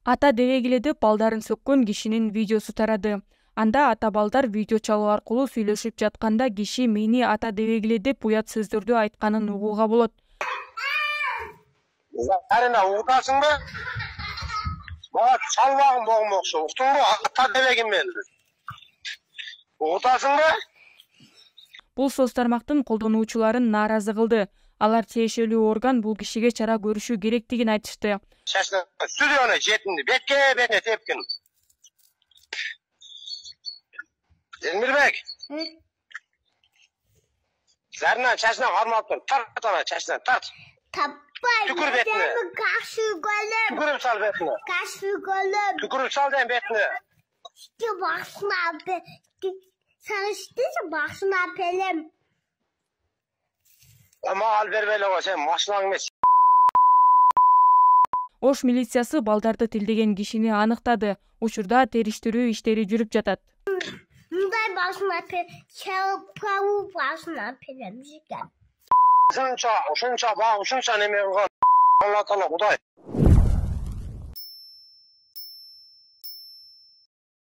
Ата дебегиле балдарын сөккөн кишинин видеосу тарады. Анда ата балдар видео чалуу аркылуу сүйлөшүп жатканда киши мени ата дебегиле деп уят сөздөрдү айтканын угууга болот. Арина угутасыңбы? Бага чалбагын болмокчу. Уктуңбу? Ата дебегим мен. Угутасыңбы? Бул соц тармактын колдонуучуларын нааразы кылды. Алар тиешелүү орган бул кишиге чара көрүшү керектигин айтышты. Чачына студияны жетинди. Бетке тепкин. Эмирбек. Зарна чачына кармалып тур. Тарт ана чачына, тарт. Tapay. Tükür betine. Karşı golüm. Tükürüp sal betine. Karşı golüm. Tükürüp sal den betine. İşte baksana abi. Sen işte baksana pelim. Ama al berbele o sen maşınaң эмес. Ош милициясы балдарды тилдеген кишини аныктады. Учурда териштирүү иштери жүрүп жатат. Мындай baksana pelim. Çelpavu baksana pelim. Ушунча неме кылган. Алла таала Кудай.